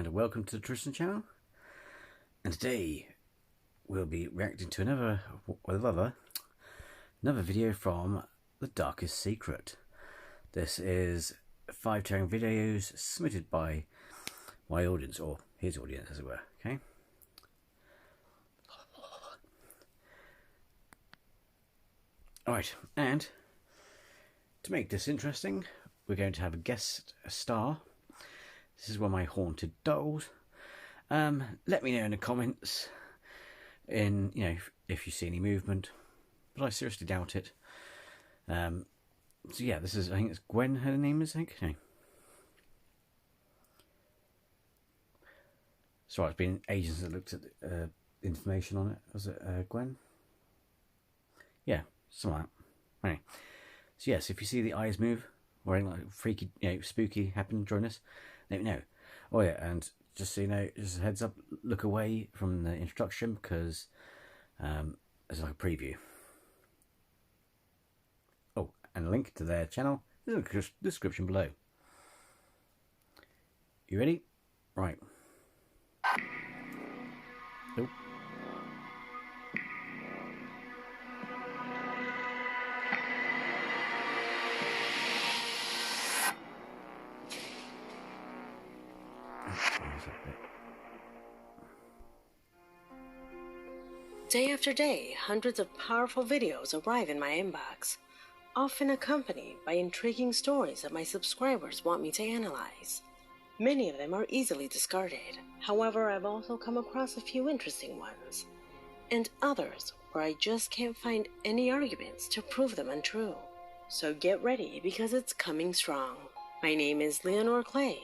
and welcome to the Tristan channel. And today we'll be reacting to another video from The Darkest Secret. This is 5 tearing videos submitted by my audience, or his audience as it were, okay? Alright, and to make this interesting, we're going to have a guest star. This is one of my haunted dolls. Let me know in the comments if you see any movement, but I seriously doubt it. So yeah, this is, I think it's Gwen, her name is, I think. No. Sorry, it's been ages since I looked at information on it. Was it Gwen? Yeah, something like that. Anyway, so yes, if you see the eyes move or anything like freaky, spooky happen during this, let me know. Oh yeah, and just so you know, just a heads up, look away from the introduction because there's like a preview. Oh, and a link to their channel is in the description below. You ready? Right. Nope. Day after day, hundreds of powerful videos arrive in my inbox, often accompanied by intriguing stories that my subscribers want me to analyze. Many of them are easily discarded. However, I've also come across a few interesting ones, and others where I just can't find any arguments to prove them untrue. So get ready because it's coming strong. My name is Leonore Clay,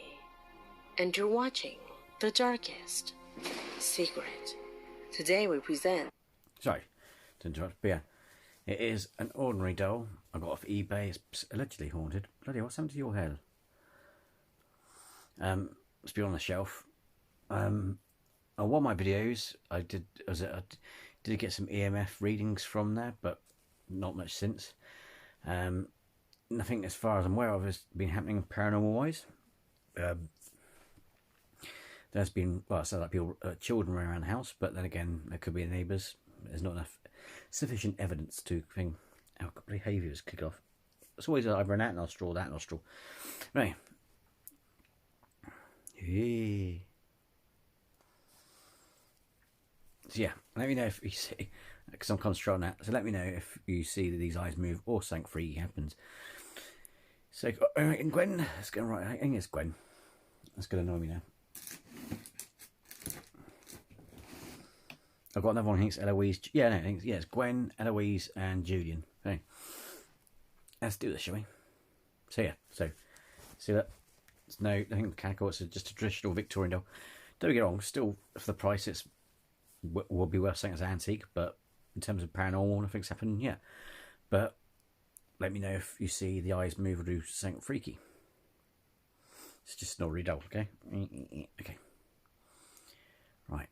and you're watching The Darkest Secret. Today we present... Sorry to interrupt, but yeah, it is an ordinary doll I got off eBay. It's allegedly haunted. Bloody hell, what's happened to your hair? It's been on the shelf. On one of my videos, I did get some EMF readings from there, but not much since. Nothing as far as I'm aware of has been happening paranormal wise. There's been, well, it's like people, children around the house, but then again, there could be neighbours. There's not enough sufficient evidence to think how behaviours kick off. It's always either an that nostril or that nostril. Right. Yeah. So yeah, let me know if you see, because I'm concentrating on that. So let me know if you see that these eyes move or something freaky happens. So, alright, and Gwen, let's go right. I think it's Gwen. That's gonna annoy me now. I've got another one. I think it's Eloise. Yeah, no, I think it's Gwen, Eloise, and Julian. Okay, let's do this, shall we? So yeah, see that? It's no, I think mechanical. It's just a traditional Victorian doll. Don't get me wrong. Still, for the price, it's will be worth saying as an antique. But in terms of paranormal, nothing's happened yet. But let me know if you see the eyes move or do something freaky. It's just an ordinary doll. Okay. Okay. Right.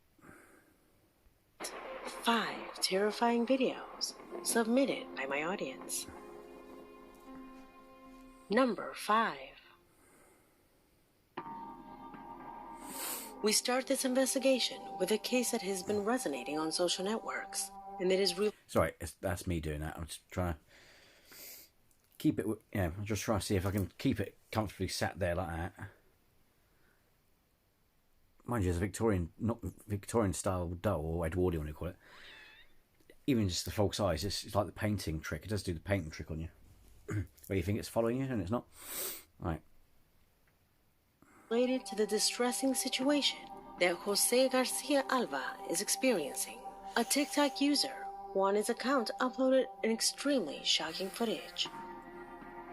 5 terrifying videos submitted by my audience. Number 5. We start this investigation with a case that has been resonating on social networks, and that is real. Sorry, that's me doing that. I'm just trying to keep it. Yeah, I'm just trying to see if I can keep it comfortably sat there like that. Mind you, it's a not Victorian style doll, or Edwardian, what do you call it. Even just the false eyes, it's like the painting trick. It does do the painting trick on you. Where you think it's following you, and it's not. Right. Related to the distressing situation that Jose Garcia Alba is experiencing. A TikTok user, who on his account uploaded an extremely shocking footage.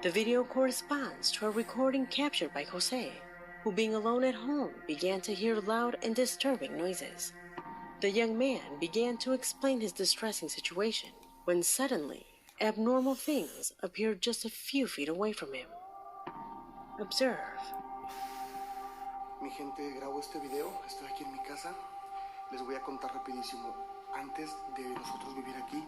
The video corresponds to a recording captured by Jose, who, being alone at home, began to hear loud and disturbing noises. The young man began to explain his distressing situation, when suddenly, abnormal things appeared just a few feet away from him. Observe. Mi gente, grabo este video, estoy aquí en mi casa. Les voy a contar rapidísimo. Antes de nosotros vivir aquí,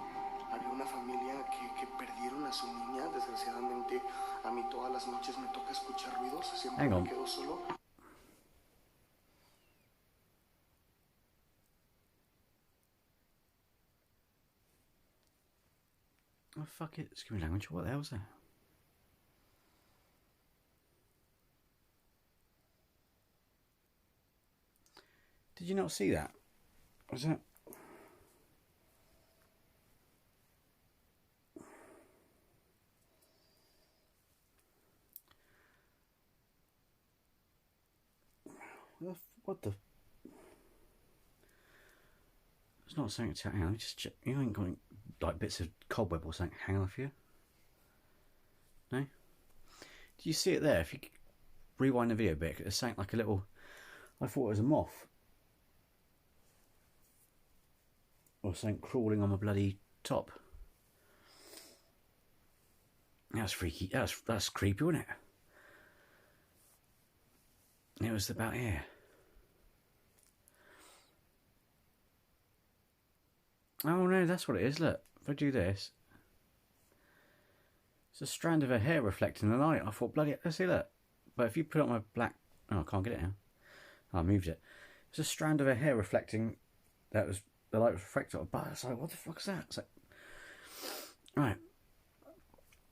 había una familia que perdieron a su niña. Desgraciadamente, a mí todas las noches me toca escuchar ruidos. Siempre me quedo solo. Oh, fuck it. Excuse me language. What the hell's that? Did you not see that? Was that? What the? It's not something to hang on. Just check. You ain't got like bits of cobweb or something hanging off you? No? Do you see it there? If you rewind the video a bit, it's something like a little. I thought it was a moth. Or something crawling on my bloody top. That's freaky. That's creepy, wasn't it? It was about here. Oh no, that's what it is. Look, if I do this, it's a strand of her hair reflecting the light. I thought, bloody, let's see that. But if you put on my black, oh, I can't get it now. Oh, I moved it. It's a strand of her hair reflecting. That was the light was reflected. But it's like, what the fuck is that? It's like, right,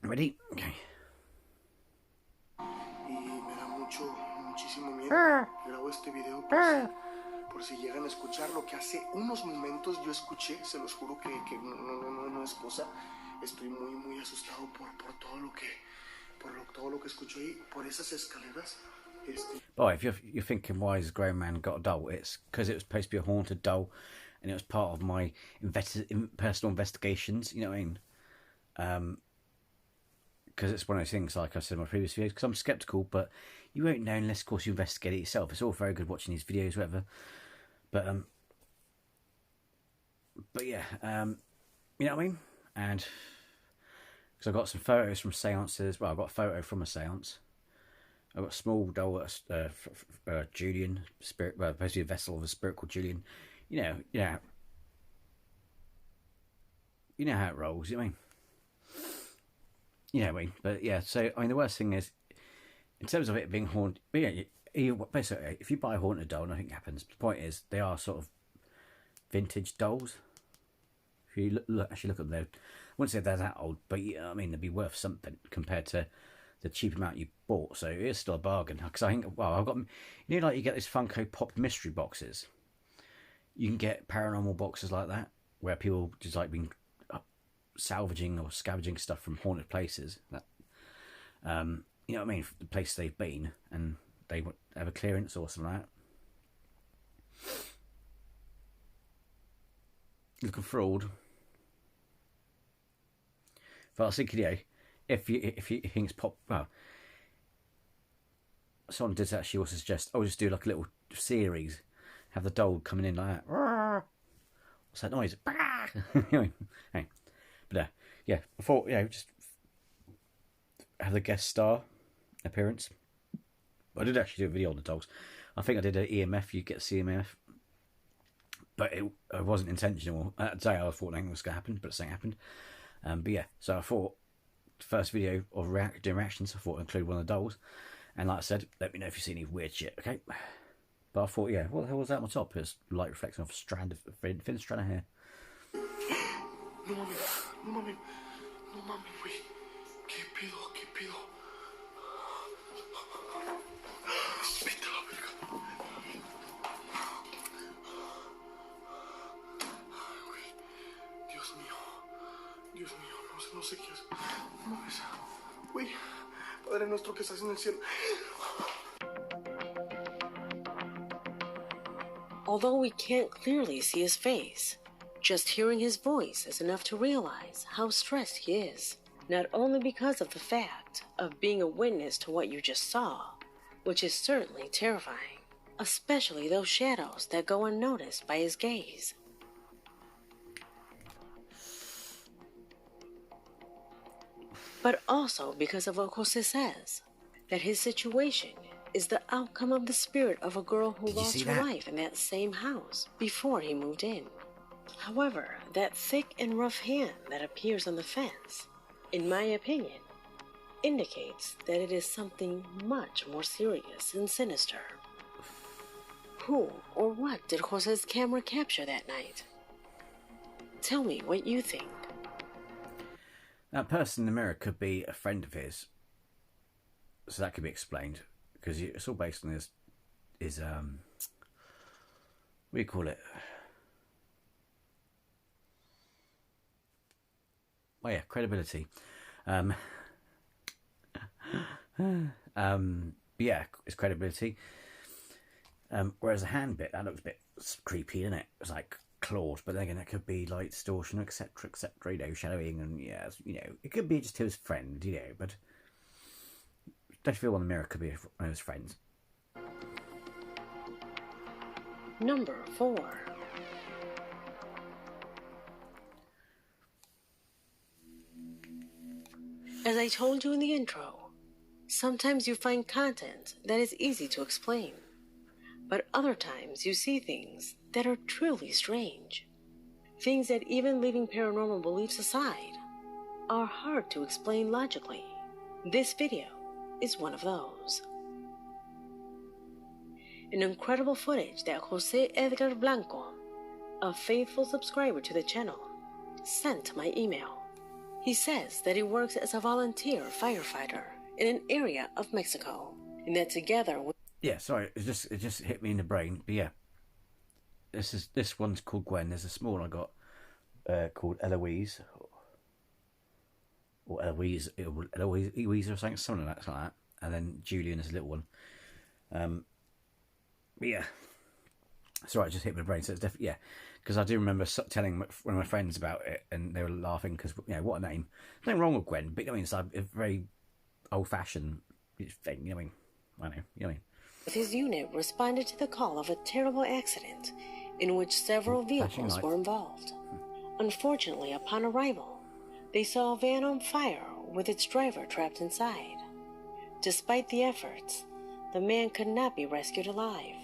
ready? Okay. Muchísimo miedo. Grabo este video por si llegan a escuchar lo que hace unos momentos yo escuché. Se los juro que no es cosa. Estoy muy asustado por todo lo que escucho ahí, por esas escaleras. Oh, if you're thinking why has a grown man got a doll, it's because it was supposed to be a haunted doll, and it was part of my personal investigations. You know what I mean? Because it's one of those things, like I said in my previous videos, because I'm sceptical, but you won't know unless, of course, you investigate it yourself. It's all very good watching these videos, whatever. But yeah, you know what I mean? And because I got some photos from seances. Well, I got a photo from a seance. I got a small doll, Julian spirit, well, supposed to be a vessel of a spirit called Julian. You know how it rolls. You know what I mean? You know what I mean? But yeah, so I mean, the worst thing is, in terms of it being haunted, yeah, basically, if you buy a haunted doll, nothing happens. The point is, they are sort of vintage dolls. If you actually look at them, I wouldn't say they're that old, but yeah, I mean, they'd be worth something compared to the cheap amount you bought. So it is still a bargain. Because I think, well, I've got, you know, like you get these Funko Pop mystery boxes. You can get paranormal boxes like that, where people just like been salvaging or scavenging stuff from haunted places. That, you know what I mean? The place they've been, and they have a clearance or something like that. Looking fraud. But I was thinking, yeah, if you think it's pop, well, someone did actually also suggest, I'll just do like a little series, have the doll coming in like that. What's that noise? Anyway, but yeah, I thought, just have the guest star appearance. I did actually do a video on the dolls. I think I did an EMF. You get CMF, but it wasn't intentional. That day I thought nothing was going to happen, but something happened. But yeah, so I thought the first video of doing reactions, I thought I'd include one of the dolls. And like I said, let me know if you see any weird shit, okay? But I thought, yeah, what the hell was that on my top? It's light reflecting off a strand of thin strand of hair. No mames, güey. ¿Qué pedo? Vete a la verga. Güey, Dios mío, no sé qué hacer. No mames, güey, Padre nuestro que estás en el cielo. Although we can't clearly see his face, just hearing his voice is enough to realize how stressed he is, not only because of the fact of being a witness to what you just saw, which is certainly terrifying, especially those shadows that go unnoticed by his gaze. But also because of what Jose says, that his situation is the outcome of the spirit of a girl who lost her life in that same house before he moved in. However, that thick and rough hand that appears on the fence, in my opinion, indicates that it is something much more serious and sinister. Who or what did Jose's camera capture that night? Tell me what you think. That person in the mirror could be a friend of his, so that could be explained because it's all based on his what do you call it? Oh yeah, credibility. Yeah, it's credibility. Whereas the hand bit, that looks a bit creepy, isn't it? It's like clawed, but then again, that could be like distortion, etc., etc. You know, shadowing, and yeah, you know, it could be just his friend, you know. But don't feel on the mirror could be one of his friends. Number 4. As I told you in the intro, sometimes you find content that is easy to explain, but other times you see things that are truly strange. Things that, even leaving paranormal beliefs aside, are hard to explain logically. This video is one of those. An incredible footage that Jose Edgar Blanco, a faithful subscriber to the channel, sent to my email. He says that he works as a volunteer firefighter in an area of Mexico, and that together with... Yeah, sorry, it just hit me in the brain. But yeah, this one's called Gwen. There's a small one I got called Eloise, or Eloise or something like that. And then Julian is a little one. But yeah, sorry, it just hit my brain. So it's definitely, yeah, because I do remember telling one of my friends about it, and they were laughing because, you know, what a name. Nothing wrong with Gwen, but I mean, it's like a very old-fashioned thing. You know what I mean? I know. You know what I mean? His unit responded to the call of a terrible accident in which several vehicles were involved. Unfortunately, upon arrival, they saw a van on fire with its driver trapped inside. Despite the efforts, the man could not be rescued alive.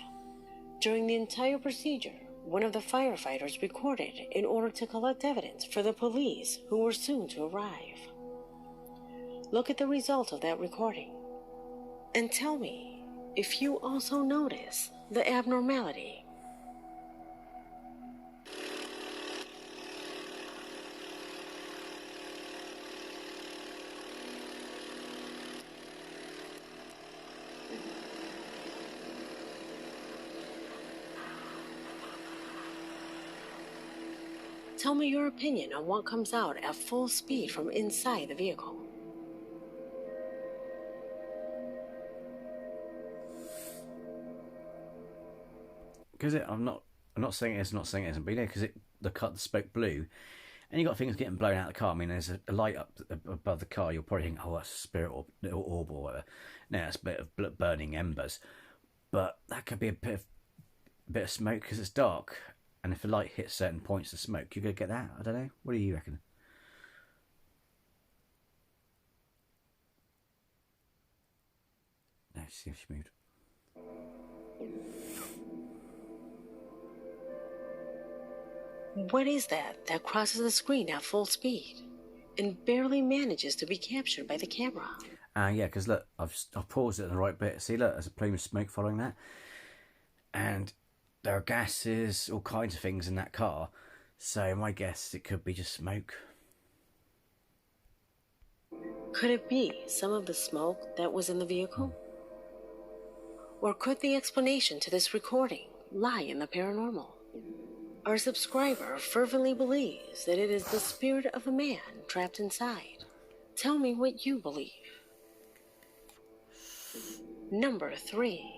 During the entire procedure, one of the firefighters recorded in order to collect evidence for the police who were soon to arrive. Look at the result of that recording and tell me if you also notice the abnormality. Tell me your opinion on what comes out at full speed from inside the vehicle. Because I'm not saying it isn't, but you know, because the smoke blue, and you got things getting blown out of the car. I mean, there's a light up above the car. You'll probably think, oh, that's a spirit or little orb or whatever. No, it's a bit of burning embers, but that could be a bit of smoke because it's dark. And if the light hits certain points of smoke, you're going to get that. I don't know. What do you reckon? No, see if she moved. What is that crosses the screen at full speed and barely manages to be captured by the camera? Yeah, because look, I've paused it in the right bit. See, look, there's a plume of smoke following that. And there are gases, all kinds of things in that car. So my guess, it could be just smoke. Could it be some of the smoke that was in the vehicle? Or could the explanation to this recording lie in the paranormal? Our subscriber fervently believes that it is the spirit of a man trapped inside. Tell me what you believe. Number 3.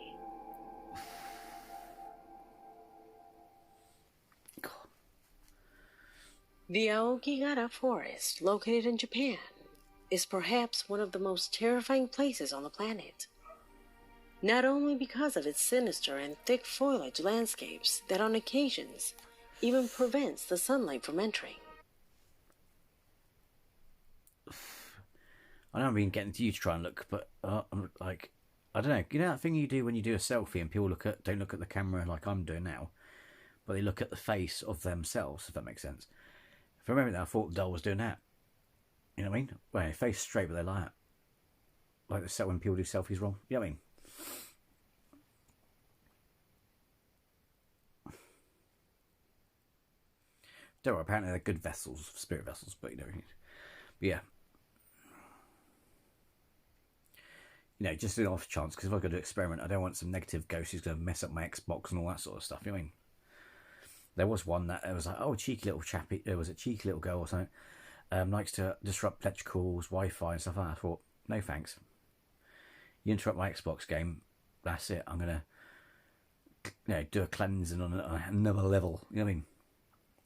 The Aokigahara forest, located in Japan, is perhaps one of the most terrifying places on the planet. Not only because of its sinister and thick foliage landscapes that on occasions even prevents the sunlight from entering. I know I've been getting to you to try and look, but I'm like, I don't know. You know that thing you do when you do a selfie and people don't look at the camera like I'm doing now, but they look at the face of themselves, if that makes sense. If I remember that, I thought the doll was doing that. You know what I mean? Well, face straight, but they lie out. Like when people do selfies wrong. You know what I mean? Don't worry, apparently they're good vessels, spirit vessels, but you know. But yeah, you know, just an off chance, because if I've got to experiment, I don't want some negative ghost who's going to mess up my Xbox and all that sort of stuff. You know what I mean? There was one that it was like, oh, cheeky little chappy. There was a cheeky little girl or something. Likes to disrupt electricals, Wi-Fi and stuff like that. I thought, no thanks. You interrupt my Xbox game, that's it. I'm gonna, you know, do a cleansing on another level. You know what I mean?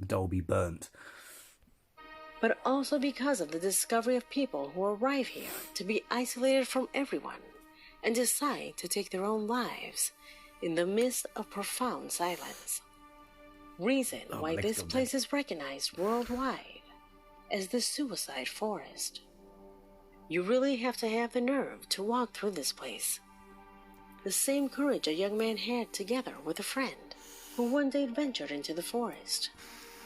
The doll will be burnt. But also because of the discovery of people who arrive here to be isolated from everyone and decide to take their own lives in the midst of profound silence. Reason why this place is recognized worldwide as the Suicide Forest. You really have to have the nerve to walk through this place. The same courage a young man had together with a friend who one day ventured into the forest.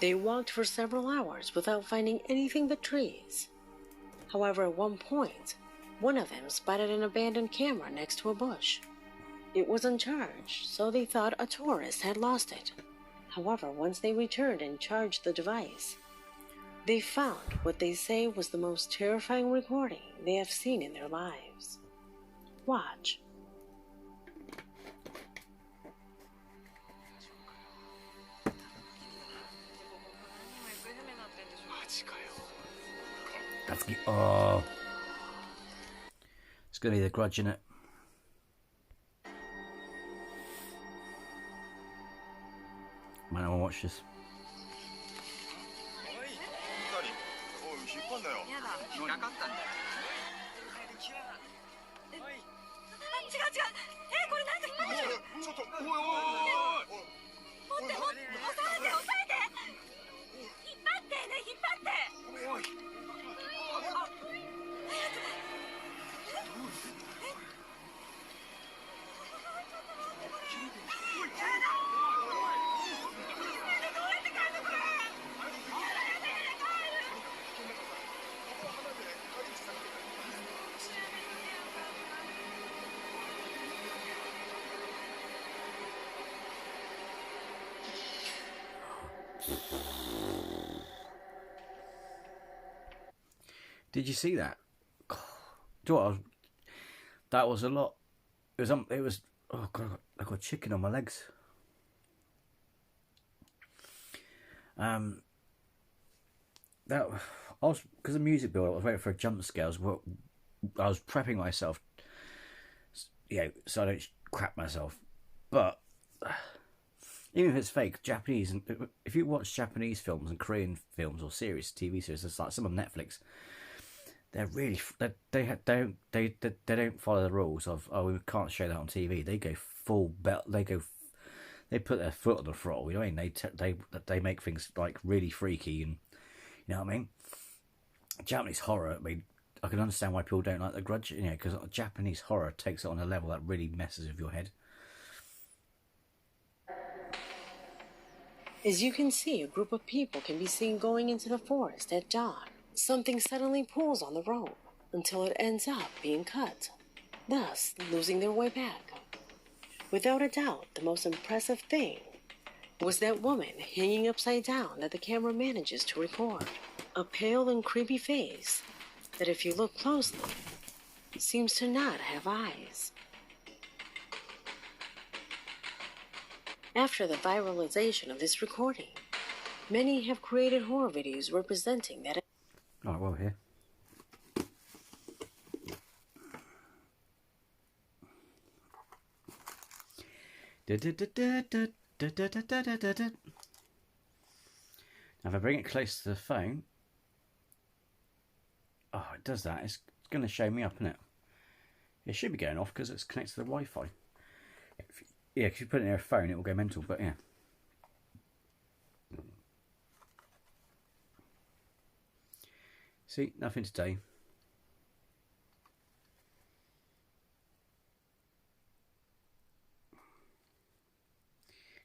They walked for several hours without finding anything but trees. However, at one point, one of them spotted an abandoned camera next to a bush. It was uncharged, so they thought a tourist had lost it. However, once they returned and charged the device, they found what they say was the most terrifying recording they have seen in their lives. Watch. Oh, it's going to be The Grudge, innit? Might not want to watch this. Did you see that? That was a lot. It was. Oh god, I got chicken on my legs. That I was, because of music build. I was waiting for a jump scare. I was prepping myself, you know, so I don't crap myself. But even if it's fake, Japanese, and if you watch Japanese films and Korean films or series, TV series, it's like some on Netflix. They're really they don't follow the rules of, oh, we can't show that on TV. They go full belt. They put their foot on the throttle. You know what I mean? They make things like really freaky, and you know what I mean. Japanese horror. I mean, I can understand why people don't like The Grudge. You know, because Japanese horror takes it on a level that really messes with your head. As you can see, a group of people can be seen going into the forest at dawn. Something suddenly pulls on the rope until it ends up being cut, thus losing their way back. Without a doubt, the most impressive thing was that woman hanging upside down that the camera manages to record. A pale and creepy face that, if you look closely, seems to not have eyes. After the viralization of this recording, many have created horror videos representing that. All right, well, here. Now, if I bring it close to the phone, oh, it does that. It's going to show me up, isn't it? It should be going off because it's connected to the Wi-Fi. Yeah, if you put it in a phone, it will go mental, but yeah. See, nothing today.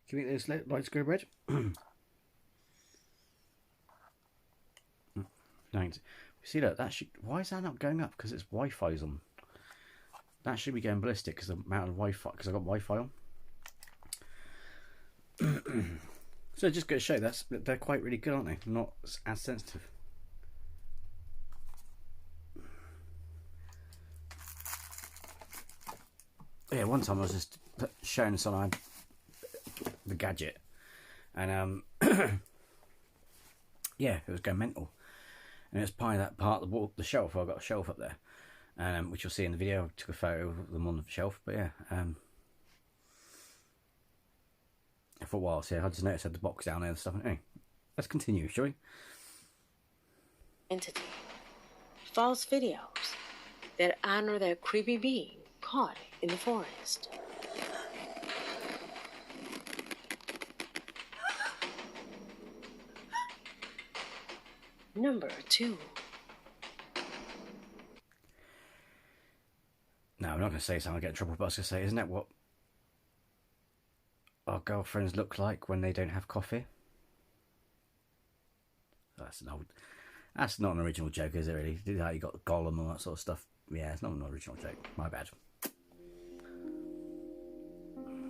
Can we make those lights go red? Thanks. See that? Why is that not going up? Because it's Wi-Fi's on. That should be going ballistic because the amount of Wi-Fi. Because I got Wi-Fi on. So just go to show they're quite really good, aren't they? Not as sensitive. one time I was just showing someone the gadget, and yeah, it was going mental. And it was probably that part of the wall, the shelf. I've got a shelf up there, which you'll see in the video. I took a photo of them on the shelf. But yeah, for a while, so I just noticed I had the box down there and stuff. Anyway, let's continue, shall we? Entity. False videos that honor that creepy being caught in the forest. Number 2. No, I'm not going to say something I'll get in trouble, but I was going to say, isn't that what our girlfriends look like when they don't have coffee? That's not an original joke, is it really? You got Gollum and all that sort of stuff. Yeah, it's not an original joke. My bad.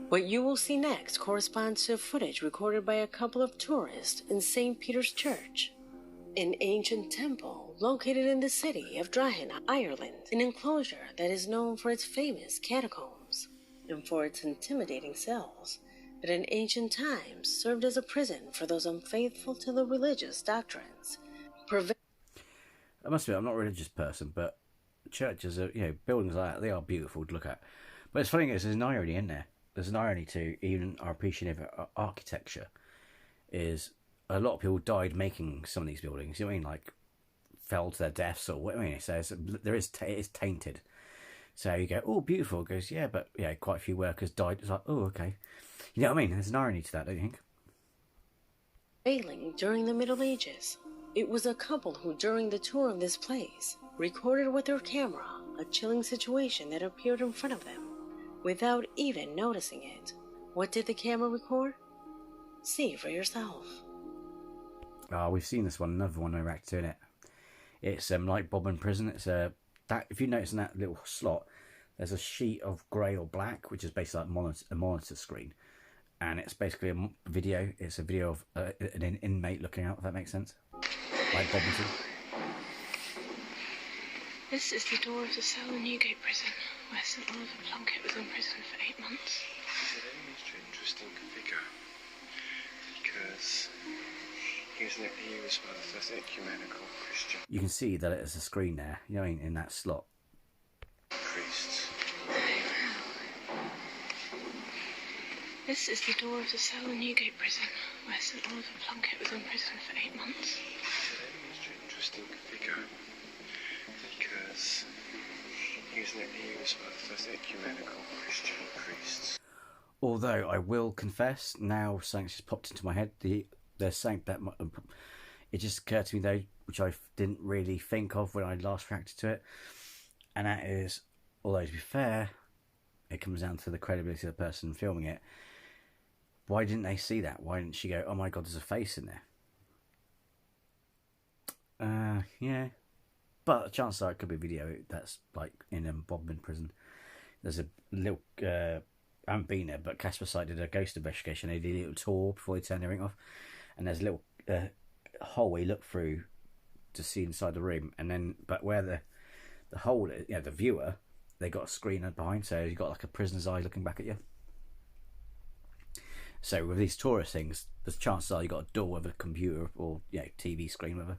What you will see next corresponds to footage recorded by a couple of tourists in St. Peter's Church, an ancient temple located in the city of Drahan, Ireland, an enclosure that is known for its famous catacombs and for its intimidating cells that in ancient times served as a prison for those unfaithful to the religious doctrines. I must admit, I'm not a religious person, but churches are, buildings like that, they are beautiful to look at. But it's funny, there's an irony in there. There's an irony to even our appreciation of architecture is a lot of people died making some of these buildings. You know what I mean? Like, fell to their deaths or what I mean. It says it is tainted. So you go, oh, beautiful. It goes, yeah, but yeah, quite a few workers died. It's like, oh, okay. You know what I mean? There's an irony to that, don't you think? Failing during the Middle Ages. It was a couple who, during the tour of this place, recorded with their camera a chilling situation that appeared in front of them without even noticing it. What did the camera record? See for yourself. Oh, we've seen this one, another one I reacted to in it. It's like Bob in Prison. It's that if you notice in that little slot, there's a sheet of grey or black, which is basically like a monitor screen, and it's basically a video. It's a video of an inmate looking out. If that makes sense, like Bob in Prison. This is the door of the cell in Newgate Prison, where St. Oliver Plunkett was in prison for 8 months. He's a very interesting figure, because he was one of the first ecumenical Christian. You can see that it's a screen there, you know, in that slot. Priests. This is the door of the cell in Newgate Prison, where St. Oliver Plunkett was in prison for 8 months. He's a very interesting figure, because he was one of the first ecumenical Christian priests. Although I will confess, now something's just popped into my head. There's something that it just occurred to me though, which I didn't really think of when I last reacted to it, and that is, although to be fair, it comes down to the credibility of the person filming it. Why didn't they see that? Why didn't she go, oh my god, there's a face in there? Yeah. But chances are it could be a video that's like in Bob in Prison. There's a little, I haven't been there, but Casper site did a ghost investigation. They did a little tour before they turned everything off. And there's a little hole where you look through to see inside the room. And then, but where the hole is, the viewer, they got a screen behind. So you've got like a prisoner's eye looking back at you. So with these tourist things, there's chances are you got a door with a computer or TV screen with a.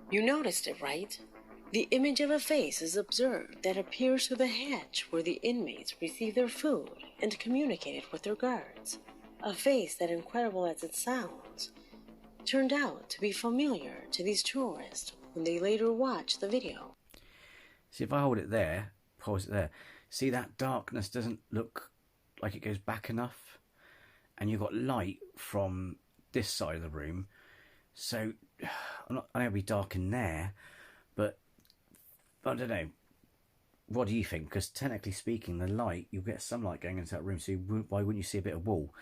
You noticed it, right? The image of a face is observed that appears through the hatch where the inmates receive their food and communicated with their guards. A face that, incredible as it sounds, turned out to be familiar to these tourists when they later watched the video. See, if I hold it there, pause it there, see that darkness doesn't look like it goes back enough? And you've got light from this side of the room. So, I know it'll be dark in there, but I don't know. What do you think? Because technically speaking, the light, you'll get sunlight going into that room, so why wouldn't you see a bit of wall?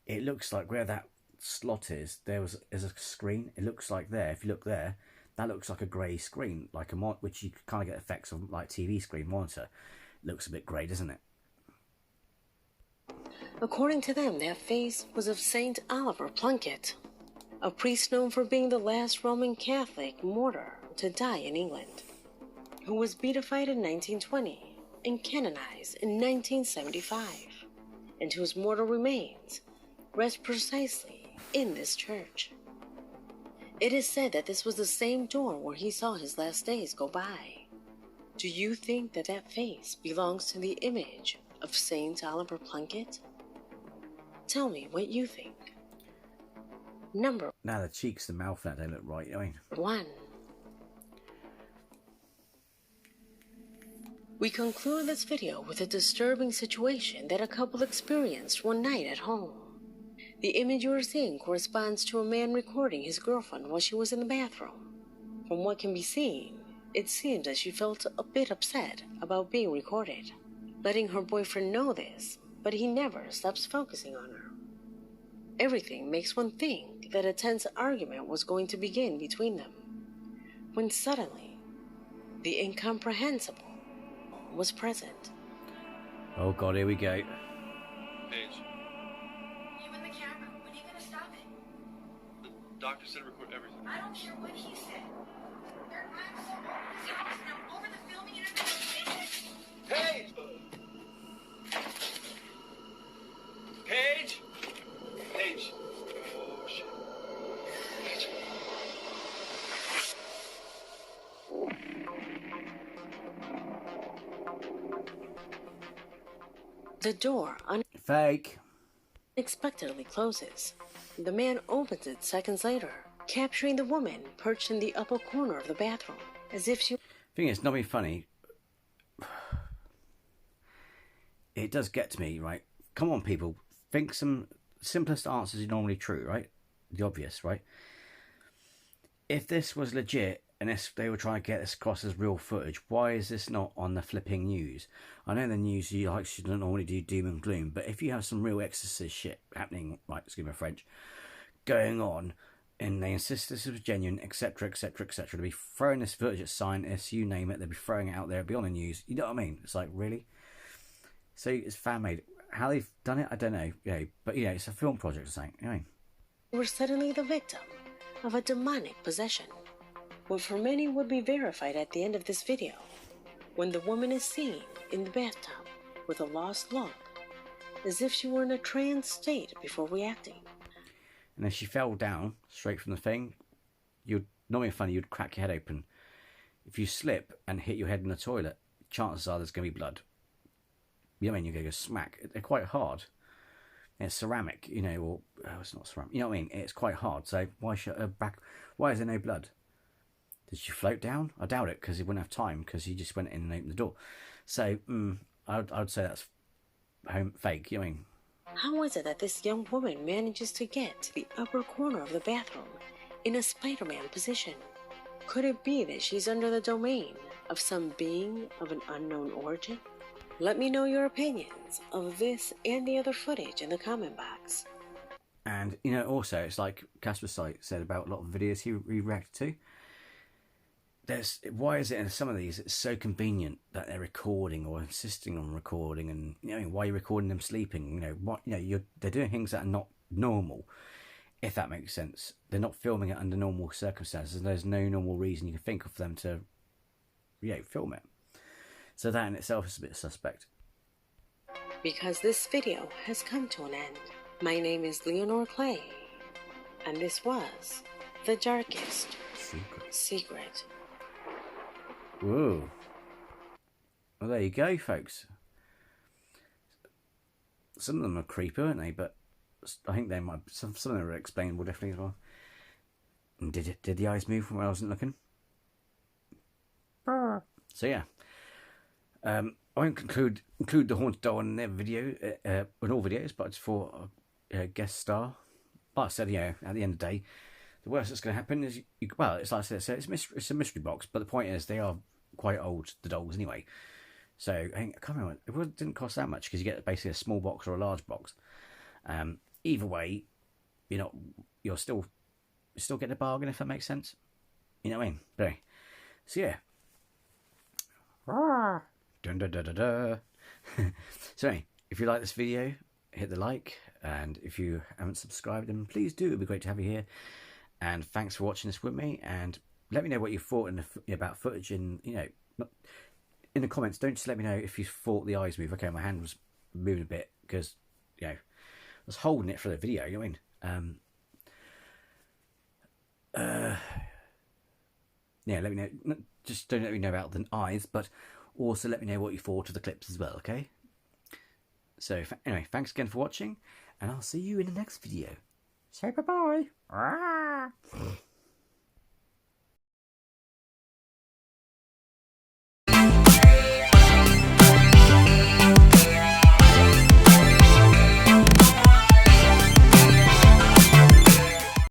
It looks like where that slot is, there's a screen. It looks like there, if you look there, that looks like a grey screen, like which you kind of get effects of, like TV screen monitor. It looks a bit grey, doesn't it? According to them, that face was of St. Oliver Plunkett, a priest known for being the last Roman Catholic martyr to die in England, who was beatified in 1920 and canonized in 1975, and whose mortal remains rest precisely in this church. It is said that this was the same door where he saw his last days go by. Do you think that that face belongs to the image of Saint Oliver Plunkett? Tell me what you think. Number Now the cheeks, the mouth, that don't look right. I mean, 1. We conclude this video with a disturbing situation that a couple experienced one night at home. The image you are seeing corresponds to a man recording his girlfriend while she was in the bathroom. From what can be seen, it seems that she felt a bit upset about being recorded, letting her boyfriend know this, but he never stops focusing on her. Everything makes one think that a tense argument was going to begin between them, when suddenly, the incomprehensible was present. oh God, here we go. Paige, You in the camera. When are you gonna stop it? the doctor said record everything. I don't care what he said. I'm serious now. Over the filming and everything. Paige! Paige! Paige! Oh, shit. Paige. The door Fake. unexpectedly closes. The man opens it seconds later, capturing the woman perched in the upper corner of the bathroom, as if she... Thing is, not being funny. It does get to me, right? Come on, people. Think some simplest answers are normally true, right? The obvious, right? If this was legit and if they were trying to get this across as real footage, why is this not on the flipping news? I know the news shouldn't normally do doom and gloom, but if you have some real exorcist shit happening, right, excuse my French, going on, and they insist this was genuine, etc., etc., etc., to be throwing this footage at scientists, you name it, they'd be throwing it out there, it'd be on the news. You know what I mean? It's like, really? So it's fan-made. How they've done it, I don't know. Yeah, but yeah, it's a film project or something. You know what I mean? were suddenly the victim of a demonic possession. What for many would be verified at the end of this video, when the woman is seen in the bathtub with a lost look, as if she were in a trance state before reacting. And if she fell down straight from the thing, you'd, not being funny, you'd crack your head open. If you slip and hit your head in the toilet, chances are there's going to be blood. You know what I mean? You're going to go smack. They're quite hard. And it's ceramic, you know, or oh, it's not ceramic. You know what I mean? It's quite hard. So why should her back? Why is there no blood? Did she float down? I doubt it, because he wouldn't have time, because he just went in and opened the door. So I'd say that's fake. You know what I mean? How is it that this young woman manages to get to the upper corner of the bathroom in a Spider-Man position? Could it be that she's under the domain of some being of an unknown origin? Let me know your opinions of this and the other footage in the comment box. And, you know, also, it's like Casper Sight said about a lot of videos he reacted to. Why is it in some of these it's so convenient that they're recording or insisting on recording, and you know why you're recording them sleeping? You know they're doing things that are not normal, if that makes sense. They're not filming it under normal circumstances, and there's no normal reason you can think of for them to, film it. So that in itself is a bit suspect. Because this video has come to an end. My name is Leonore Clay, and this was The Darkest Secret. Whoa. Well, there you go, folks. Some of them are creepy, aren't they? But I think they might. Some of them are explainable, definitely as well. And did the eyes move when I wasn't looking? So yeah. I won't include the haunted doll in their video, in all videos, but it's for a guest star. Like I said, at the end of the day, the worst that's going to happen is, it's like I said, it's a mystery box, but the point is they are quite old, the dolls, anyway. So, I can't remember, it didn't cost that much, because you get basically a small box or a large box. Either way, you're still getting a bargain, if that makes sense. You know what I mean? But anyway, so yeah. Dun, dun, dun, dun, dun. So anyway, if you like this video, hit the like, and if you haven't subscribed, then please do. It'd be great to have you here. And thanks for watching this with me, and let me know what you thought about footage, and in the comments. Don't just let me know if you thought the eyes move. Okay, my hand was moving a bit because I was holding it for the video. You know what I mean? Yeah, let me know. Just don't let me know about the eyes, but also let me know what you thought of the clips as well. Okay. So anyway, thanks again for watching, and I'll see you in the next video. Say bye bye.